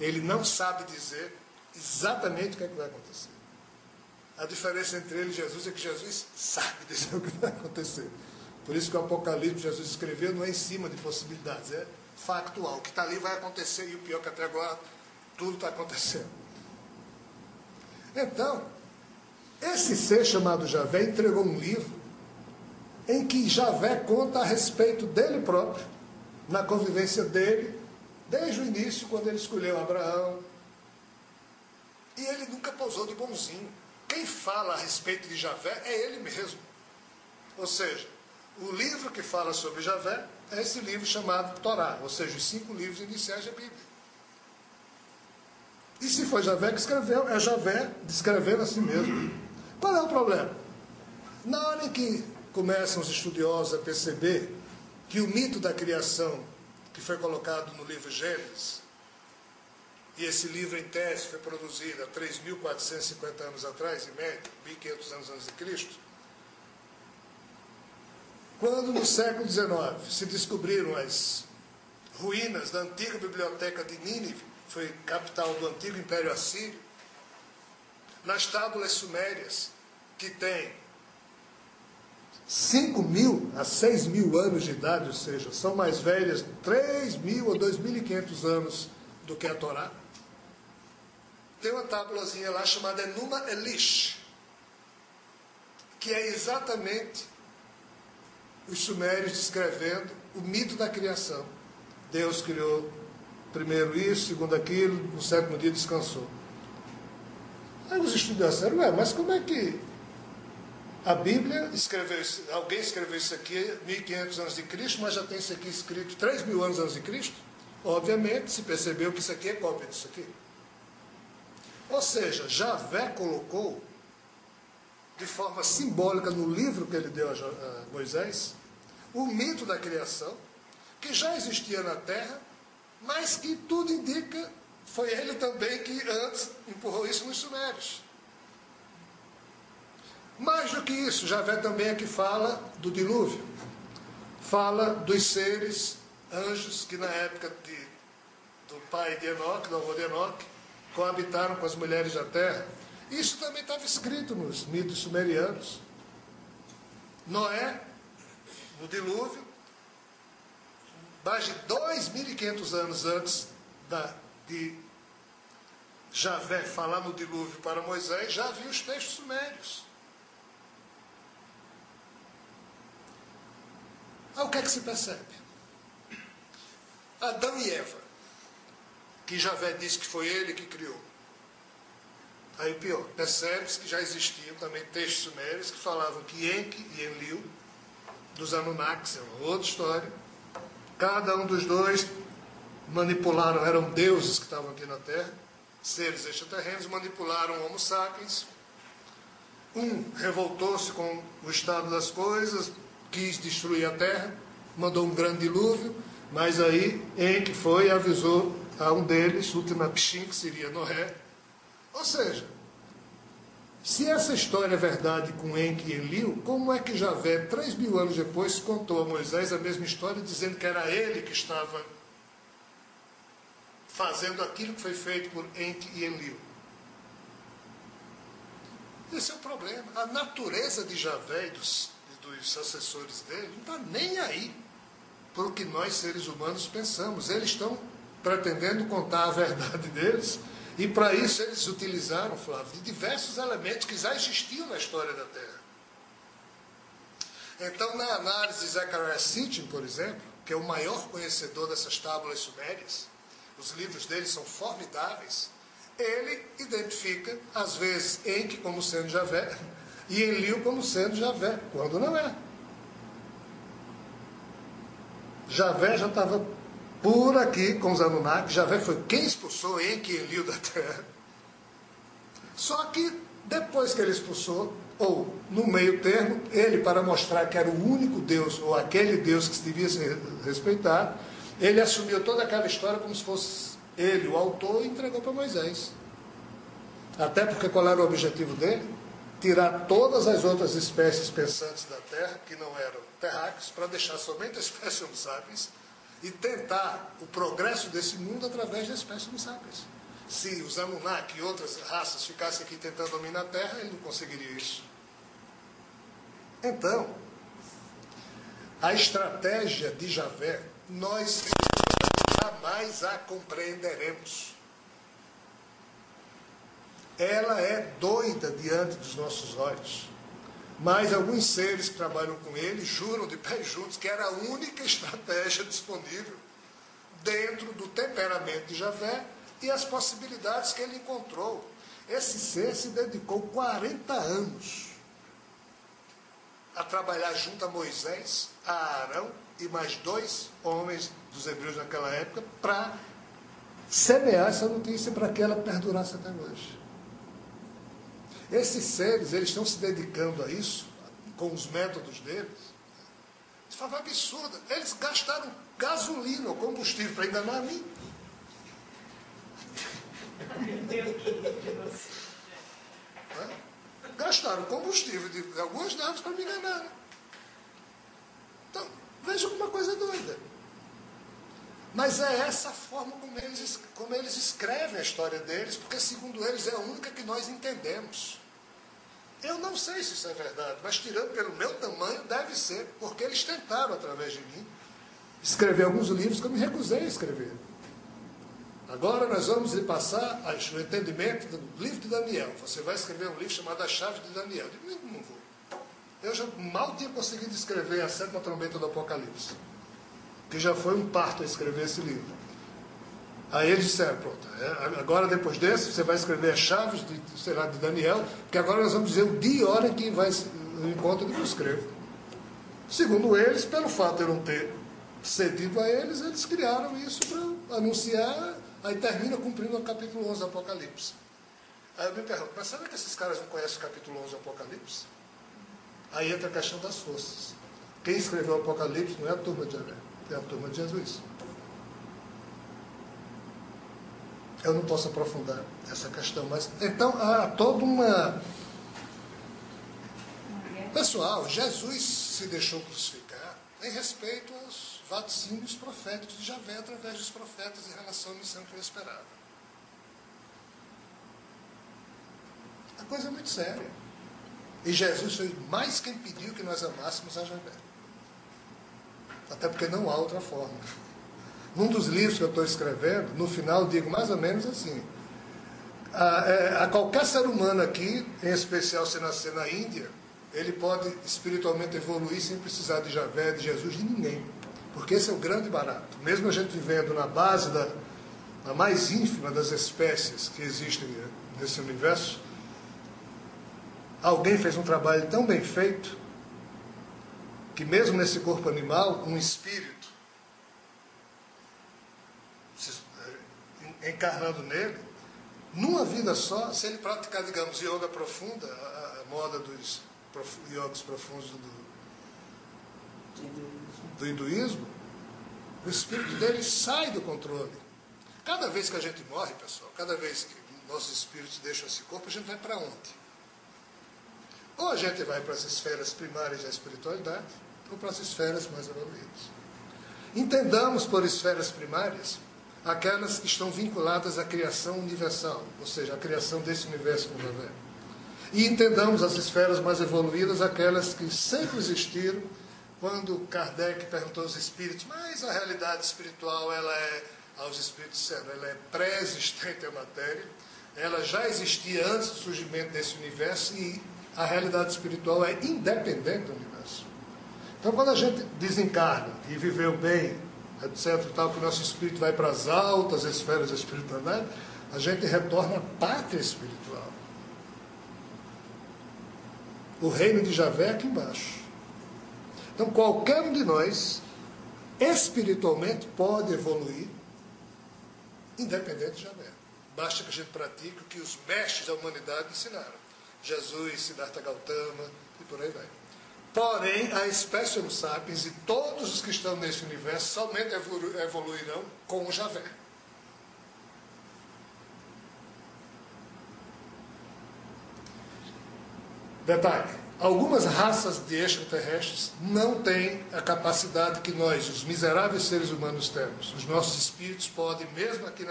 Ele não sabe dizer exatamente o que é que vai acontecer. A diferença entre ele e Jesus é que Jesus sabe dizer o que vai acontecer. Por isso que o Apocalipse Jesus escreveu não é em cima de possibilidades, é factual. O que está ali vai acontecer, e o pior é que até agora tudo está acontecendo. Então, esse ser chamado Javé entregou um livro em que Javé conta a respeito dele próprio, na convivência dele, desde o início, quando ele escolheu Abraão. E ele nunca pousou de bonzinho. Quem fala a respeito de Javé é ele mesmo. Ou seja, o livro que fala sobre Javé é esse livro chamado Torá, ou seja, os 5 livros iniciais da Bíblia. E se foi Javé que escreveu, é Javé descrevendo a si mesmo. Qual é o problema? Na hora em que começam os estudiosos a perceber que o mito da criação, que foi colocado no livro Gênesis, e esse livro em tese foi produzido há 3.450 anos atrás, em média, 1.500 anos antes de Cristo, quando no século XIX se descobriram as ruínas da antiga biblioteca de Nínive, foi capital do antigo Império Assírio, nas tábuas sumérias, que tem 5.000 a 6.000 anos de idade, ou seja, são mais velhas 3.000 ou 2.500 anos do que a Torá. Tem uma tábulazinha lá chamada Enuma Elish, que é exatamente os sumérios descrevendo o mito da criação. Deus criou primeiro isso, segundo aquilo, no 7º dia descansou. Aí os estudiosos disseram, mas como é que a Bíblia escreveu, alguém escreveu isso aqui 1.500 anos de Cristo, mas já tem isso aqui escrito 3.000 anos antes de Cristo? Obviamente, se percebeu que isso aqui é cópia disso aqui. Ou seja, Javé colocou, de forma simbólica no livro que ele deu a Moisés, o mito da criação, que já existia na Terra, mas que tudo indica, foi ele também que antes empurrou isso nos sumérios. Mais do que isso, Javé também é que fala do dilúvio. Fala dos seres, anjos, que na época do pai de Enoque, do avô de Enoque, coabitaram com as mulheres da terra. Isso também estava escrito nos mitos sumerianos. Noé, no dilúvio, mais de 2.500 anos antes de Javé falar no dilúvio para Moisés, já havia os textos sumérios. Aí o que é que se percebe? Adão e Eva, que Javé disse que foi ele que criou. Aí o pior, percebe-se que já existiam também textos sumérios que falavam que Enki e Enlil, dos Anunnakis, é uma outra história. Cada um dos dois manipularam, eram deuses que estavam aqui na Terra, seres extraterrenos, manipularam o Homo sapiens. Um revoltou-se com o estado das coisas, quis destruir a Terra, mandou um grande dilúvio, mas aí Enki foi e avisou a um deles, Utnapishtim, que seria Noé. Ou seja, se essa história é verdade com Enki e Enlil, como é que Javé, 3.000 anos depois, contou a Moisés a mesma história, dizendo que era ele que estava fazendo aquilo que foi feito por Enki e Enlil? Esse é o problema. A natureza de Javé e dos assessores dele não está nem aí para o que nós, seres humanos, pensamos. Eles estão pretendendo contar a verdade deles, e para isso eles utilizaram, Flávio, de diversos elementos que já existiam na história da Terra. Então, na análise de Zecharia Sitchin, por exemplo, que é o maior conhecedor dessas tábuas sumérias, os livros dele são formidáveis, ele identifica, às vezes, Enki como sendo Javé, e Enlil como sendo Javé, quando não é. Javé já estava por aqui com os Anunnaki. Javé foi quem expulsou Enki e Enlil da Terra. Só que depois que ele expulsou, ou no meio termo, ele, para mostrar que era o único Deus, ou aquele Deus que se devia se respeitar, ele assumiu toda aquela história como se fosse ele o autor e entregou para Moisés. Até porque qual era o objetivo dele? Tirar todas as outras espécies pensantes da Terra, que não eram terráqueos, para deixar somente a espécie Homo sapiens, e tentar o progresso desse mundo através da espécie Homo sapiens. Se os Anunnaki e outras raças ficassem aqui tentando dominar a Terra, ele não conseguiria isso. Então, a estratégia de Javé, nós jamais a compreenderemos. Ela é doida diante dos nossos olhos. Mas alguns seres que trabalham com ele juram de pé juntos que era a única estratégia disponível dentro do temperamento de Javé e as possibilidades que ele encontrou. Esse ser se dedicou 40 anos a trabalhar junto a Moisés, a Arão e mais 2 homens dos hebreus naquela época para semear essa notícia para que ela perdurasse até hoje. Esses seres, eles estão se dedicando a isso, com os métodos deles, de forma absurda. Eles gastaram gasolina ou combustível para enganar a mim. Gastaram combustível de algumas naves para me enganar. Né? Então, veja como uma coisa doida. Mas é essa a forma como eles escrevem a história deles, porque, segundo eles, é a única que nós entendemos. Eu não sei se isso é verdade, mas tirando pelo meu tamanho, deve ser, porque eles tentaram, através de mim, escrever alguns livros que eu me recusei a escrever. Agora nós vamos lhe passar o entendimento do livro de Daniel. Você vai escrever um livro chamado A Chave de Daniel. Eu digo, não vou. Eu já mal tinha conseguido escrever a 7ª trombeta do Apocalipse, que já foi um parto a escrever esse livro. Aí eles disseram, pronto, agora depois desse, você vai escrever as chaves de Daniel, porque agora nós vamos dizer o dia e hora em que vai o encontro que eu escrevo. Segundo eles, pelo fato de eu não ter cedido a eles, eles criaram isso para anunciar, aí termina cumprindo o capítulo 11 do Apocalipse. Aí eu me pergunto, mas será que esses caras não conhecem o capítulo 11 do Apocalipse? Aí entra a questão das forças. Quem escreveu o Apocalipse não é a turma de Javé, é a turma de Jesus. Eu não posso aprofundar essa questão, mas então há toda uma... Pessoal, Jesus se deixou crucificar em respeito aos vaticínios proféticos de Javé através dos profetas em relação à missão que ele esperava. A coisa é muito séria. E Jesus foi mais quem pediu que nós amássemos a Javé. Até porque não há outra forma. Num dos livros que eu estou escrevendo, no final digo mais ou menos assim: a qualquer ser humano aqui, em especial se nascer na Índia, ele pode espiritualmente evoluir sem precisar de Javé, de Jesus, de ninguém. Porque esse é o grande barato. Mesmo a gente vivendo na base da mais ínfima das espécies que existem nesse universo, alguém fez um trabalho tão bem feito que mesmo nesse corpo animal, um espírito encarnando nele, numa vida só, se ele praticar, digamos, yoga profunda, a moda dos yogas profundos do hinduísmo, o espírito dele sai do controle. Cada vez que a gente morre, pessoal, cada vez que nossos espíritos deixam esse corpo, a gente vai para onde? Ou a gente vai para as esferas primárias da espiritualidade, ou para as esferas mais evoluídas. Entendamos por esferas primárias aquelas que estão vinculadas à criação universal, ou seja, à criação desse universo como Javé. E entendamos as esferas mais evoluídas, aquelas que sempre existiram, quando Kardec perguntou aos espíritos, mas a realidade espiritual, aos espíritos disseram, ela é pré-existente à matéria, ela já existia antes do surgimento desse universo e a realidade espiritual é independente do universo. Então, quando a gente desencarna e viveu bem, etc., tal, que o nosso espírito vai para as altas esferas da espiritualidade, a gente retorna à pátria espiritual. O reino de Javé é aqui embaixo. Então, qualquer um de nós, espiritualmente, pode evoluir, independente de Javé. Basta que a gente pratique o que os mestres da humanidade ensinaram. Jesus, Siddhartha Gautama, e por aí vai. Porém, a espécie Homo sapiens e todos os que estão nesse universo somente evoluirão com o Javé. Detalhe, Algumas raças de extraterrestres não têm a capacidade que nós, os miseráveis seres humanos, temos. Os nossos espíritos podem, mesmo aqui na